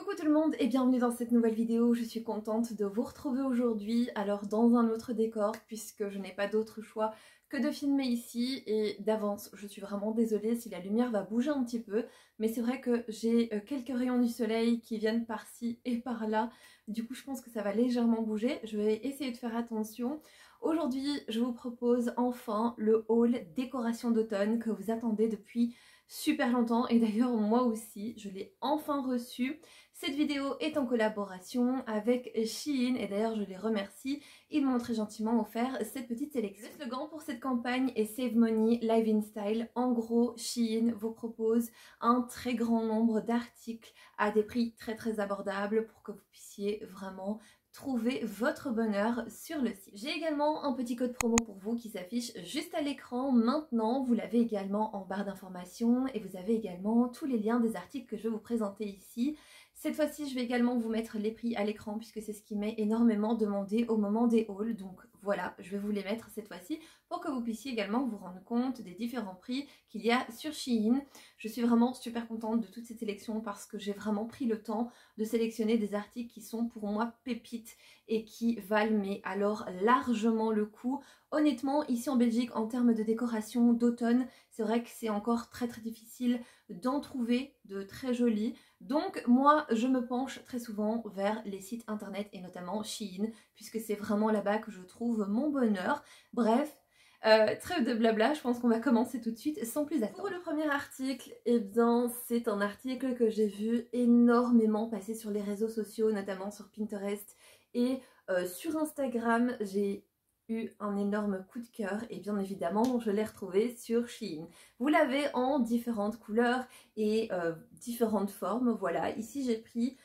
Coucou tout le monde et bienvenue dans cette nouvelle vidéo. Je suis contente de vous retrouver aujourd'hui, alors dans un autre décor puisque je n'ai pas d'autre choix que de filmer ici et d'avance je suis vraiment désolée si la lumière va bouger un petit peu, mais c'est vrai que j'ai quelques rayons du soleil qui viennent par-ci et par-là, du coup je pense que ça va légèrement bouger, je vais essayer de faire attention. Aujourd'hui je vous propose enfin le haul décoration d'automne que vous attendez depuis super longtemps et d'ailleurs moi aussi je l'ai enfin reçu. Cette vidéo est en collaboration avec Shein et d'ailleurs je les remercie, ils m'ont très gentiment offert cette petite sélection. Le slogan pour cette campagne est Save Money, Live in Style. En gros, Shein vous propose un très grand nombre d'articles à des prix très abordables pour que vous puissiez vraiment trouver votre bonheur sur le site. J'ai également un petit code promo pour vous qui s'affiche juste à l'écran maintenant. Vous l'avez également en barre d'informations et vous avez également tous les liens des articles que je vais vous présenter ici. Cette fois-ci, je vais également vous mettre les prix à l'écran puisque c'est ce qui m'est énormément demandé au moment des hauls. Donc voilà, je vais vous les mettre cette fois-ci pour que vous puissiez également vous rendre compte des différents prix qu'il y a sur Shein. Je suis vraiment super contente de toute cette sélection parce que j'ai vraiment pris le temps de sélectionner des articles qui sont pour moi pépites et qui valent mais alors largement le coup. Honnêtement, ici en Belgique, en termes de décoration d'automne, c'est vrai que c'est encore très difficile d'en trouver de très jolis. Donc moi, je me penche très souvent vers les sites internet et notamment Shein, puisque c'est vraiment là-bas que je trouve mon bonheur. Bref, trêve de blabla, je pense qu'on va commencer tout de suite sans plus attendre. Pour le premier article, eh bien c'est un article que j'ai vu énormément passer sur les réseaux sociaux, notamment sur Pinterest et sur Instagram. J'ai eu un énorme coup de cœur et bien évidemment je l'ai retrouvé sur Shein. Vous l'avez en différentes couleurs et différentes formes. Voilà, ici j'ai pris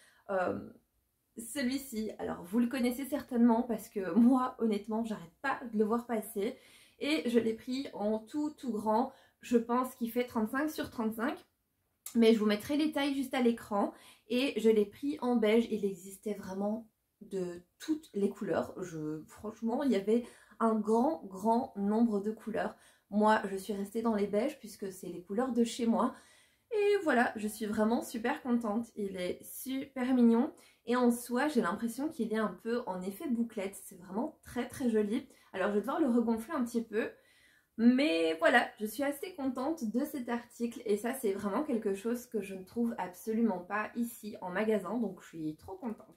celui-ci. Alors vous le connaissez certainement parce que moi honnêtement j'arrête pas de le voir passer et je l'ai pris en tout grand. Je pense qu'il fait 35 sur 35. Mais je vous mettrai les tailles juste à l'écran et je l'ai pris en beige. Il existait vraiment de toutes les couleurs. Franchement, il y avait un grand nombre de couleurs. Moi, je suis restée dans les beiges puisque c'est les couleurs de chez moi. Et voilà, je suis vraiment super contente. Il est super mignon. Et en soi, j'ai l'impression qu'il est un peu en effet bouclette. C'est vraiment très joli. Alors, je vais devoir le regonfler un petit peu. Mais voilà, je suis assez contente de cet article et ça c'est vraiment quelque chose que je ne trouve absolument pas ici en magasin, donc je suis trop contente.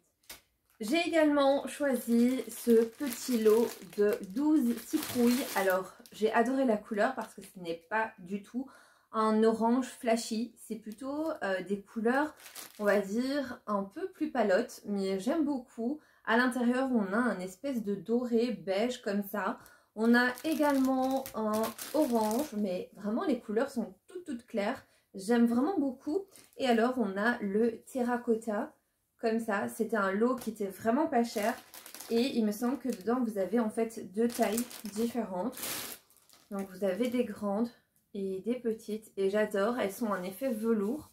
J'ai également choisi ce petit lot de 12 citrouilles. Alors j'ai adoré la couleur parce que ce n'est pas du tout un orange flashy, c'est plutôt des couleurs on va dire un peu plus palotes, mais j'aime beaucoup. À l'intérieur on a un espèce de doré beige comme ça. On a également un orange, mais vraiment les couleurs sont toutes claires. J'aime vraiment beaucoup. Et alors on a le terracotta, comme ça. C'était un lot qui était vraiment pas cher. Et il me semble que dedans vous avez en fait deux tailles différentes. Donc vous avez des grandes et des petites. Et j'adore, elles sont en effet velours.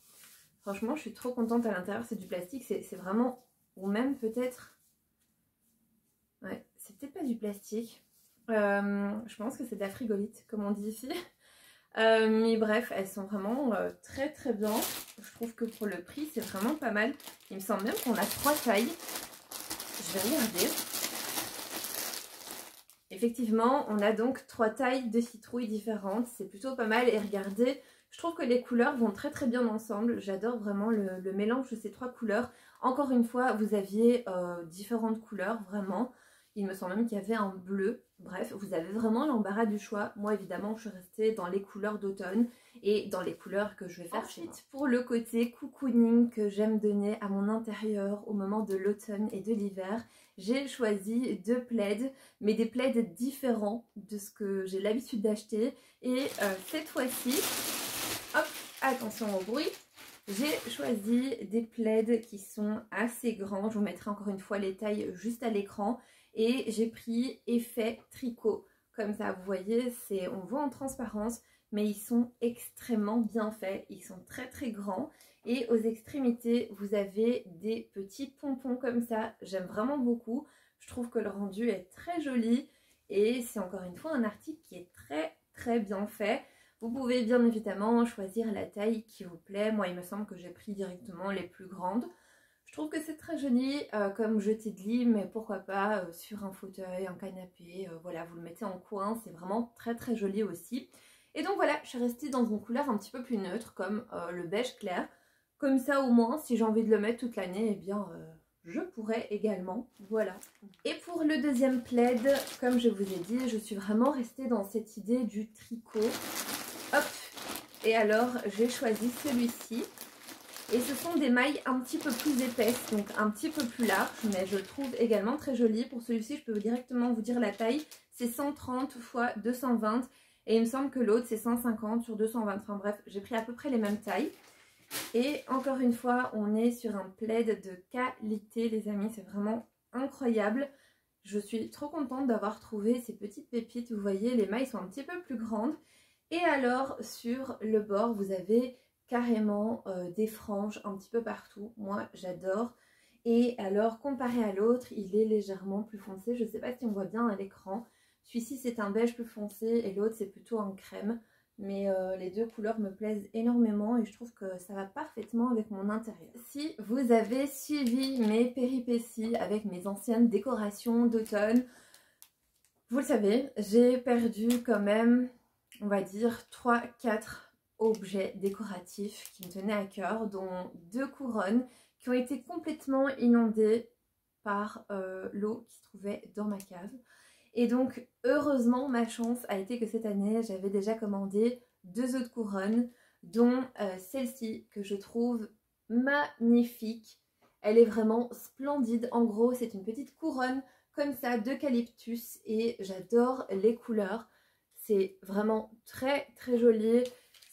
Franchement je suis trop contente. À l'intérieur c'est du plastique, c'est vraiment... Ou même peut-être... Ouais, c'est peut-être pas du plastique. Je pense que c'est de la frigolite comme on dit ici. Mais bref, elles sont vraiment très bien. Je trouve que pour le prix c'est vraiment pas mal. Il me semble même qu'on a 3 tailles. Je vais regarder. Effectivement on a donc 3 tailles de citrouilles différentes. C'est plutôt pas mal et regardez, je trouve que les couleurs vont très bien ensemble. J'adore vraiment le mélange de ces 3 couleurs. Encore une fois vous aviez différentes couleurs vraiment. Il me semble même qu'il y avait un bleu. Bref, vous avez vraiment l'embarras du choix. Moi, évidemment, je suis restée dans les couleurs d'automne et dans les couleurs que je vais faire. Ensuite, pour le côté cocooning que j'aime donner à mon intérieur au moment de l'automne et de l'hiver, j'ai choisi 2 plaids, mais des plaids différents de ce que j'ai l'habitude d'acheter. Et cette fois-ci, hop, attention au bruit, j'ai choisi des plaids qui sont assez grands. Je vous mettrai encore une fois les tailles juste à l'écran. Et j'ai pris effet tricot. Comme ça, vous voyez, on voit en transparence, mais ils sont extrêmement bien faits. Ils sont très grands. Et aux extrémités, vous avez des petits pompons comme ça. J'aime vraiment beaucoup. Je trouve que le rendu est très joli. Et c'est encore une fois un article qui est très bien fait. Vous pouvez bien évidemment choisir la taille qui vous plaît. Moi, il me semble que j'ai pris directement les plus grandes. trouve que c'est très joli comme jeté de lit, mais pourquoi pas sur un fauteuil, un canapé, voilà, vous le mettez en coin, c'est vraiment très très joli aussi. Et donc voilà, je suis restée dans une couleur un petit peu plus neutre, comme le beige clair. Comme ça au moins, si j'ai envie de le mettre toute l'année, eh bien je pourrais également, voilà. Et pour le deuxième plaid, comme je vous ai dit, je suis vraiment restée dans cette idée du tricot. Hop! Et alors, j'ai choisi celui-ci. Et ce sont des mailles un petit peu plus épaisses, donc un petit peu plus larges, mais je le trouve également très joli. Pour celui-ci, je peux directement vous dire la taille, c'est 130 x 220 et il me semble que l'autre c'est 150 sur 220. Enfin bref, j'ai pris à peu près les mêmes tailles. Et encore une fois, on est sur un plaid de qualité, les amis, c'est vraiment incroyable. Je suis trop contente d'avoir trouvé ces petites pépites. Vous voyez, les mailles sont un petit peu plus grandes. Et alors, sur le bord, vous avez carrément des franges un petit peu partout. Moi, j'adore. Et alors, comparé à l'autre, il est légèrement plus foncé. Je ne sais pas si on voit bien à l'écran. Celui-ci, c'est un beige plus foncé et l'autre, c'est plutôt un crème. Mais les deux couleurs me plaisent énormément et je trouve que ça va parfaitement avec mon intérieur. Si vous avez suivi mes péripéties avec mes anciennes décorations d'automne, vous le savez, j'ai perdu quand même, on va dire, 3-4 objets décoratifs qui me tenaient à cœur, dont 2 couronnes qui ont été complètement inondées par l'eau qui se trouvait dans ma cave. Et donc, heureusement, ma chance a été que cette année, j'avais déjà commandé 2 autres couronnes, dont celle-ci que je trouve magnifique. Elle est vraiment splendide. En gros, c'est une petite couronne comme ça d'eucalyptus et j'adore les couleurs. C'est vraiment très très joli.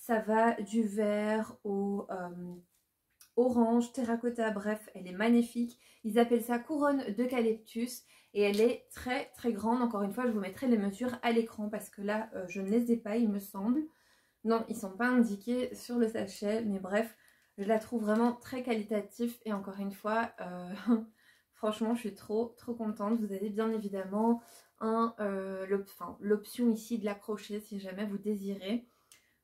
Ça va du vert au orange, terracotta, bref, elle est magnifique. Ils appellent ça couronne d'eucalyptus et elle est très très grande. Encore une fois, je vous mettrai les mesures à l'écran parce que là, je ne les ai pas, il me semble. Non, ils ne sont pas indiqués sur le sachet, mais bref, je la trouve vraiment très qualitative et encore une fois, franchement, je suis trop contente. Vous avez bien évidemment l'option ici de l'accrocher si jamais vous désirez.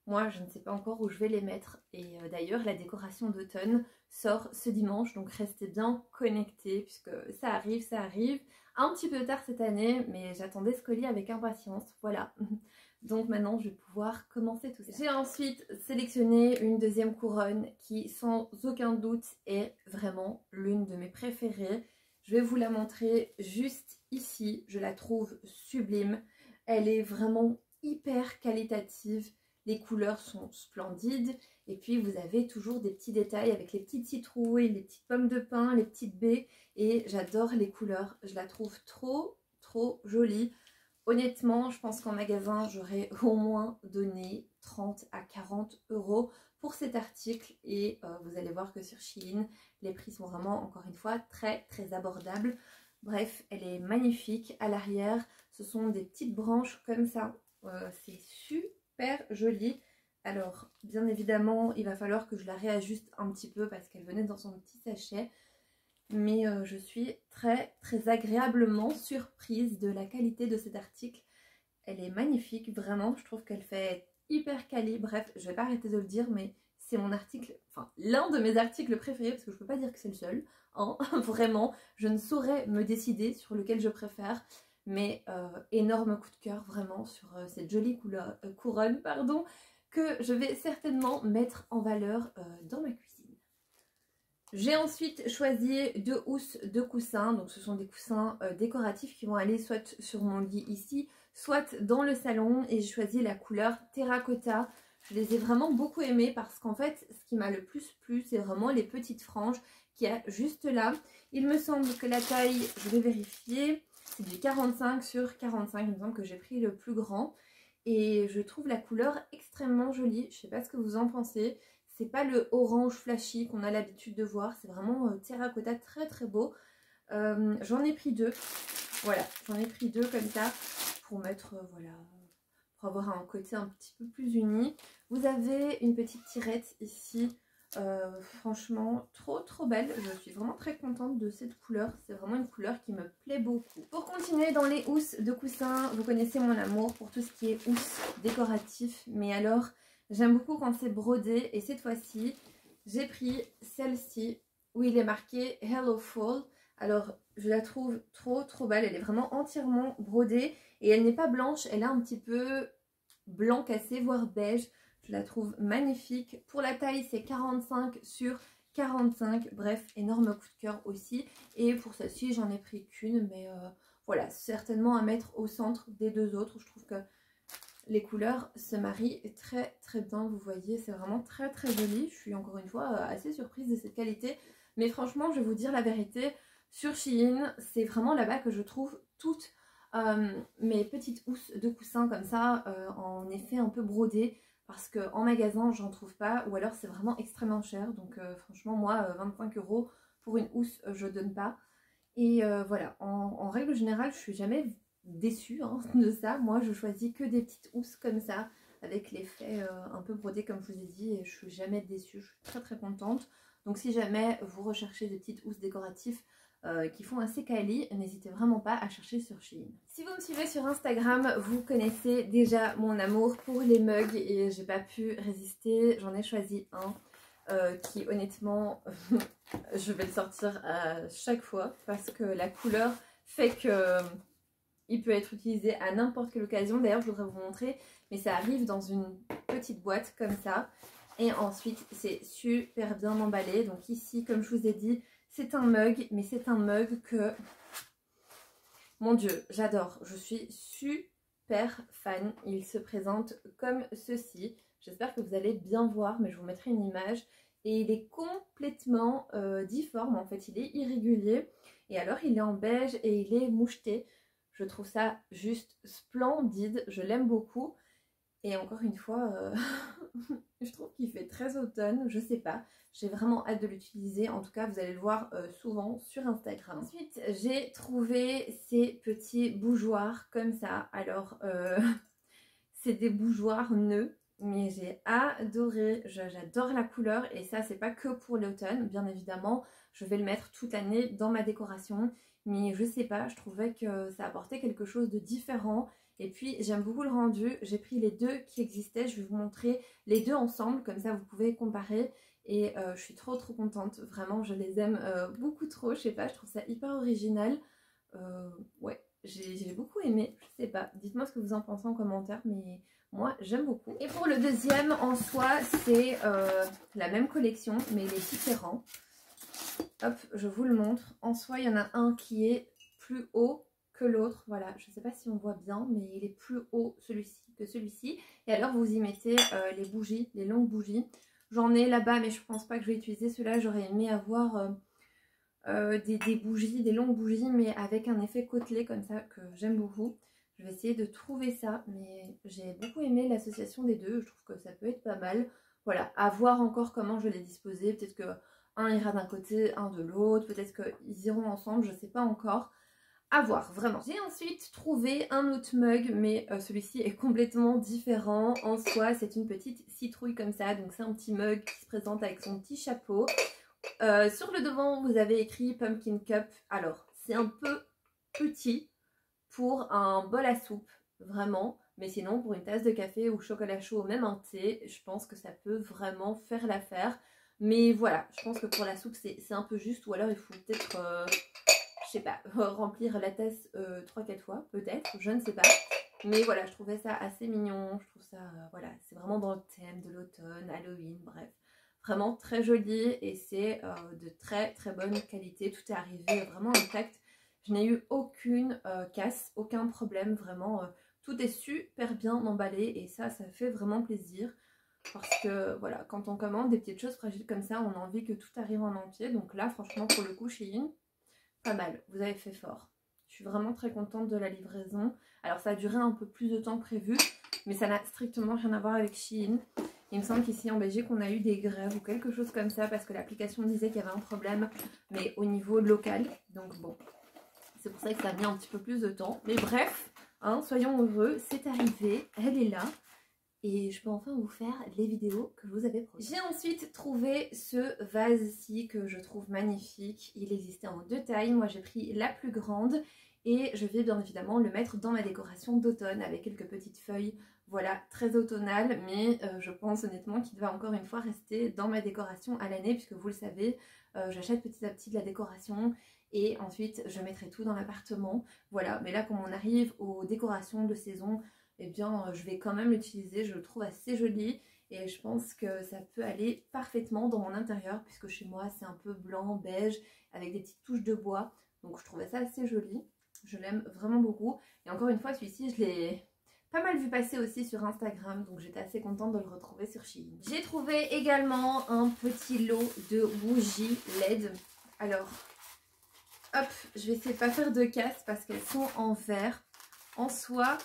Moi, je ne sais pas encore où je vais les mettre. Et d'ailleurs, la décoration d'automne sort ce dimanche. Donc, restez bien connectés puisque ça arrive, ça arrive. Un petit peu tard cette année, mais j'attendais ce colis avec impatience. Voilà. Donc maintenant, je vais pouvoir commencer tout ça. J'ai ensuite sélectionné une deuxième couronne qui, sans aucun doute, est vraiment l'une de mes préférées. Je vais vous la montrer juste ici. Je la trouve sublime. Elle est vraiment hyper qualitative. Les couleurs sont splendides et puis vous avez toujours des petits détails avec les petites citrouilles, les petites pommes de pin, les petites baies et j'adore les couleurs. Je la trouve trop jolie. Honnêtement, je pense qu'en magasin, j'aurais au moins donné 30 à 40 € pour cet article et vous allez voir que sur Shein, les prix sont vraiment, encore une fois, très abordables. Bref, elle est magnifique. À l'arrière, ce sont des petites branches comme ça. C'est super jolie. Alors, bien évidemment, il va falloir que je la réajuste un petit peu parce qu'elle venait dans son petit sachet. Mais je suis très agréablement surprise de la qualité de cet article. Elle est magnifique, vraiment. Je trouve qu'elle fait hyper quali. Bref, je vais pas arrêter de le dire, mais c'est mon article, enfin l'un de mes articles préférés parce que je peux pas dire que c'est le seul. Hein. Vraiment, je ne saurais me décider sur lequel je préfère. Mais énorme coup de cœur vraiment sur cette jolie couronne pardon, que je vais certainement mettre en valeur dans ma cuisine. J'ai ensuite choisi 2 housses de coussins, donc ce sont des coussins décoratifs qui vont aller soit sur mon lit ici, soit dans le salon et j'ai choisi la couleur terracotta. Je les ai vraiment beaucoup aimés parce qu'en fait ce qui m'a le plus plu c'est vraiment les petites franges qu'il y a juste là. Il me semble que la taille, je vais vérifier, c'est du 45 sur 45, il me semble que j'ai pris le plus grand et je trouve la couleur extrêmement jolie, je sais pas ce que vous en pensez. C'est pas le orange flashy qu'on a l'habitude de voir, c'est vraiment terracotta très beau. J'en ai pris 2, voilà, j'en ai pris 2 comme ça pour mettre, voilà, pour avoir un côté un petit peu plus uni. Vous avez une petite tirette ici, franchement trop belle. Je suis vraiment très contente de cette couleur, c'est vraiment une couleur qui me plaît beaucoup. Pour continuer dans les housses de coussins, vous connaissez mon amour pour tout ce qui est housse décoratif, mais alors... j'aime beaucoup quand c'est brodé et cette fois-ci, j'ai pris celle-ci où il est marqué Hello Fall. Alors je la trouve trop belle, elle est vraiment entièrement brodée et elle n'est pas blanche, elle est un petit peu blanc cassé, voire beige. Je la trouve magnifique. Pour la taille, c'est 45 sur 45. Bref, énorme coup de cœur aussi. Et pour celle-ci, j'en ai pris qu'une, mais voilà, certainement à mettre au centre des deux autres. Je trouve que les couleurs se marient très bien, vous voyez, c'est vraiment très joli. Je suis encore une fois assez surprise de cette qualité. Mais franchement, je vais vous dire la vérité, sur Shein, c'est vraiment là-bas que je trouve toutes mes petites housses de coussins comme ça, en effet un peu brodé. Parce qu'en magasin, j'en trouve pas, ou alors c'est vraiment extrêmement cher. Donc franchement, moi, 25 € pour une housse, je donne pas. Et voilà, en règle générale, je suis jamais déçue hein, de ça. Moi, je choisis que des petites housses comme ça, avec l'effet un peu brodé comme je vous ai dit, et je suis jamais déçue, je suis très contente. Donc si jamais vous recherchez des petites housses décoratives qui font assez quali, n'hésitez vraiment pas à chercher sur Shein. Si vous me suivez sur Instagram, vous connaissez déjà mon amour pour les mugs et j'ai pas pu résister, j'en ai choisi un. Qui honnêtement je vais le sortir à chaque fois parce que la couleur fait que il peut être utilisé à n'importe quelle occasion. D'ailleurs je voudrais vous montrer, mais ça arrive dans une petite boîte comme ça et ensuite c'est super bien emballé. Donc ici comme je vous ai dit c'est un mug, mais c'est un mug que mon dieu j'adore, je suis super fan. Il se présente comme ceci. J'espère que vous allez bien voir, mais je vous mettrai une image. Et il est complètement difforme, en fait, il est irrégulier. Et alors, il est en beige et il est moucheté. Je trouve ça juste splendide, je l'aime beaucoup. Et encore une fois, je trouve qu'il fait très automne, je sais pas. J'ai vraiment hâte de l'utiliser, en tout cas vous allez le voir souvent sur Instagram. Ensuite j'ai trouvé ces petits bougeoirs comme ça. Alors c'est des bougeoirs nœuds, mais j'ai adoré, j'adore la couleur et ça c'est pas que pour l'automne, bien évidemment. Je vais le mettre toute l'année dans ma décoration, mais je sais pas, je trouvais que ça apportait quelque chose de différent. Et puis j'aime beaucoup le rendu, j'ai pris les deux qui existaient, je vais vous montrer les deux ensemble, comme ça vous pouvez comparer. Et je suis trop contente, vraiment je les aime beaucoup trop, je sais pas, je trouve ça hyper original. Ouais, j'ai beaucoup aimé, je sais pas, dites-moi ce que vous en pensez en commentaire, mais moi j'aime beaucoup. Et pour le deuxième en soi, c'est la même collection, mais il est différent. Hop, je vous le montre. En soi, il y en a un qui est plus haut que l'autre. Voilà, je ne sais pas si on voit bien, mais il est plus haut celui-ci que celui-ci. Et alors, vous y mettez les bougies, les longues bougies. J'en ai là-bas, mais je pense pas que je vais utiliser ceux-là. J'aurais aimé avoir des bougies, des longues bougies, mais avec un effet côtelé comme ça, que j'aime beaucoup. Je vais essayer de trouver ça, mais j'ai beaucoup aimé l'association des deux. Je trouve que ça peut être pas mal. Voilà, à voir encore comment je vais les disposer. Peut-être que un ira d'un côté, un de l'autre. Peut-être qu'ils iront ensemble, je sais pas encore. À voir, vraiment. J'ai ensuite trouvé un autre mug, mais celui-ci est complètement différent. En soi, c'est une petite citrouille comme ça. Donc c'est un petit mug qui se présente avec son petit chapeau. Sur le devant, vous avez écrit Pumpkin Cup. Alors, c'est un peu petit pour un bol à soupe, vraiment. Mais sinon, pour une tasse de café ou chocolat chaud, même un thé, je pense que ça peut vraiment faire l'affaire. Mais voilà, je pense que pour la soupe, c'est un peu juste. Ou alors, il faut peut-être, je sais pas, remplir la tasse 3-4 fois, peut-être. Je ne sais pas. Mais voilà, je trouvais ça assez mignon. Je trouve ça, voilà, c'est vraiment dans le thème de l'automne, Halloween, bref. Vraiment très joli et c'est de très bonne qualité. Tout est arrivé vraiment intact. Je n'ai eu aucune casse, aucun problème. Vraiment, tout est super bien emballé et ça fait vraiment plaisir. Parce que voilà, quand on commande des petites choses fragiles comme ça, on a envie que tout arrive en entier. Donc là, franchement, pour le coup, Shein, pas mal. Vous avez fait fort. Je suis vraiment très contente de la livraison. Alors ça a duré un peu plus de temps que prévu, mais ça n'a strictement rien à voir avec Shein. Il me semble qu'ici en Belgique on a eu des grèves ou quelque chose comme ça parce que l'application disait qu'il y avait un problème, mais au niveau local. Donc bon, c'est pour ça que ça a mis un petit peu plus de temps. Mais bref, hein, soyons heureux, c'est arrivé, elle est là. Et je peux enfin vous faire les vidéos que je vous avais promis. J'ai ensuite trouvé ce vase-ci que je trouve magnifique. Il existait en deux tailles. Moi j'ai pris la plus grande. Et je vais bien évidemment le mettre dans ma décoration d'automne avec quelques petites feuilles, voilà, très automnales. Mais je pense honnêtement qu'il va encore une fois rester dans ma décoration à l'année puisque vous le savez, j'achète petit à petit de la décoration et ensuite je mettrai tout dans l'appartement. Voilà, mais là comme on arrive aux décorations de saison, eh bien je vais quand même l'utiliser, je le trouve assez joli. Et je pense que ça peut aller parfaitement dans mon intérieur puisque chez moi c'est un peu blanc, beige avec des petites touches de bois. Donc je trouvais ça assez joli. Je l'aime vraiment beaucoup. Et encore une fois celui-ci je l'ai pas mal vu passer aussi sur Instagram. Donc j'étais assez contente de le retrouver sur Shein. J'ai trouvé également un petit lot de bougies LED. Alors hop, je vais essayer de pas faire de casse parce qu'elles sont en verre. En soi,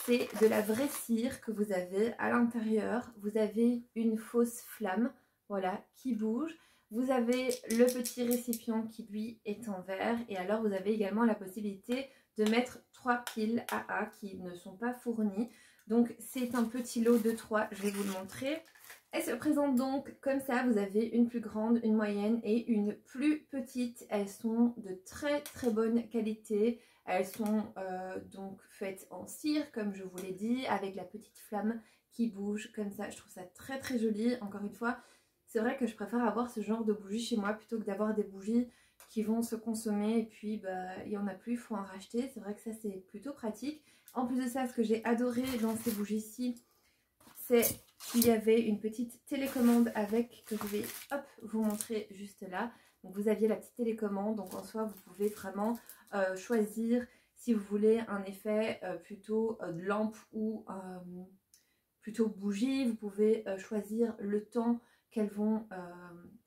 c'est de la vraie cire que vous avez à l'intérieur. Vous avez une fausse flamme, voilà, qui bouge. Vous avez le petit récipient qui lui est en verre. Et alors vous avez également la possibilité de mettre 3 piles AA qui ne sont pas fournies. Donc c'est un petit lot de 3, je vais vous le montrer. Elle se présente donc comme ça, vous avez une plus grande, une moyenne et une plus petite. Elles sont de très très bonne qualité. Elles sont donc faites en cire comme je vous l'ai dit, avec la petite flamme qui bouge comme ça. Je trouve ça très très joli. Encore une fois, c'est vrai que je préfère avoir ce genre de bougies chez moi plutôt que d'avoir des bougies qui vont se consommer et puis bah, il n'y en a plus, il faut en racheter. C'est vrai que ça c'est plutôt pratique. En plus de ça, ce que j'ai adoré dans ces bougies-ci, c'est qu'il y avait une petite télécommande avec, que je vais hop, vous montrer juste là. Donc vous aviez la petite télécommande, donc en soi vous pouvez vraiment choisir si vous voulez un effet plutôt de lampe ou plutôt bougie. Vous pouvez choisir le temps qu'elles vont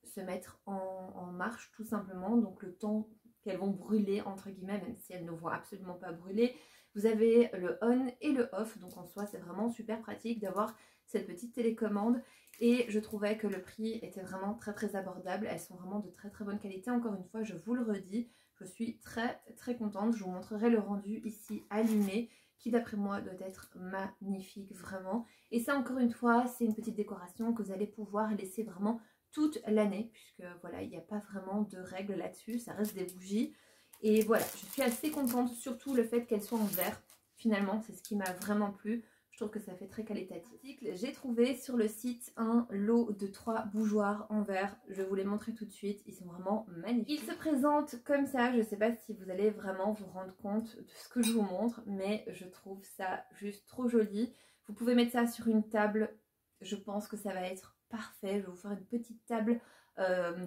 se mettre en marche tout simplement, donc le temps qu'elles vont brûler entre guillemets, même si elles ne vont absolument pas brûler. Vous avez le on et le off, donc en soi c'est vraiment super pratique d'avoir cette petite télécommande et je trouvais que le prix était vraiment très très abordable. Elles sont vraiment de très très bonne qualité, encore une fois je vous le redis, je suis très très contente. Je vous montrerai le rendu ici allumé qui d'après moi doit être magnifique vraiment. Et ça encore une fois c'est une petite décoration que vous allez pouvoir laisser vraiment toute l'année puisque voilà il n'y a pas vraiment de règles là-dessus, ça reste des bougies. Et voilà, je suis assez contente, surtout le fait qu'elles soient en verre. Finalement, c'est ce qui m'a vraiment plu. Je trouve que ça fait très qualitatif. J'ai trouvé sur le site un lot de 3 bougeoirs en verre. Je vous les montrer tout de suite. Ils sont vraiment magnifiques. Ils se présentent comme ça. Je ne sais pas si vous allez vraiment vous rendre compte de ce que je vous montre, mais je trouve ça juste trop joli. Vous pouvez mettre ça sur une table. Je pense que ça va être parfait. Je vais vous faire une petite table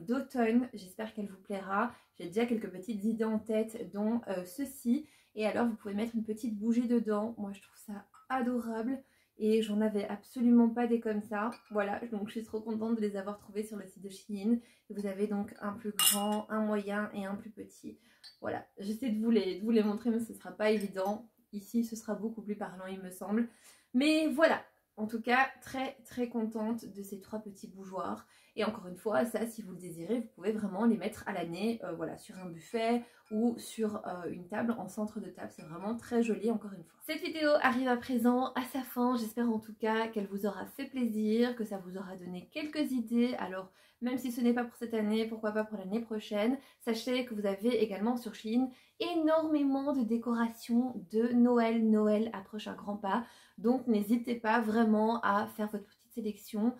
d'automne, j'espère qu'elle vous plaira. J'ai déjà quelques petites idées en tête dont ceci, et alors vous pouvez mettre une petite bougie dedans. Moi je trouve ça adorable et j'en avais absolument pas des comme ça. Voilà, donc je suis trop contente de les avoir trouvés sur le site de Shein. Vous avez donc un plus grand, un moyen et un plus petit. Voilà, j'essaie de vous les montrer mais ce sera pas évident. Ici ce sera beaucoup plus parlant il me semble, mais voilà. En tout cas, très très contente de ces 3 petits bougeoirs. Et encore une fois, ça, si vous le désirez, vous pouvez vraiment les mettre à l'année, voilà, sur un buffet ou sur une table, en centre de table. C'est vraiment très joli, encore une fois. Cette vidéo arrive à présent à sa fin. J'espère en tout cas qu'elle vous aura fait plaisir, que ça vous aura donné quelques idées. Alors, même si ce n'est pas pour cette année, pourquoi pas pour l'année prochaine. Sachez que vous avez également sur Shein énormément de décorations de Noël. Noël approche à grands pas. Donc n'hésitez pas vraiment à faire votre petite sélection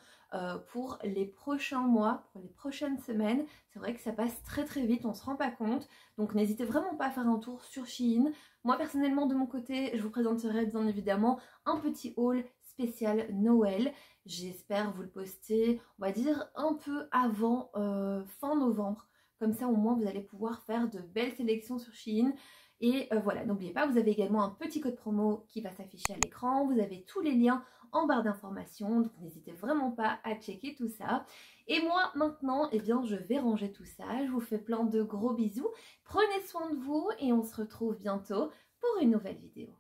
pour les prochains mois, pour les prochaines semaines. C'est vrai que ça passe très très vite, on ne se rend pas compte. Donc n'hésitez vraiment pas à faire un tour sur Shein. Moi personnellement de mon côté, je vous présenterai bien évidemment un petit haul spécial Noël. J'espère vous le poster, on va dire un peu avant fin novembre. Comme ça au moins vous allez pouvoir faire de belles sélections sur Shein. Et voilà, n'oubliez pas, vous avez également un petit code promo qui va s'afficher à l'écran. Vous avez tous les liens en barre d'informations, donc n'hésitez vraiment pas à checker tout ça. Et moi maintenant, eh bien, je vais ranger tout ça. Je vous fais plein de gros bisous. Prenez soin de vous et on se retrouve bientôt pour une nouvelle vidéo.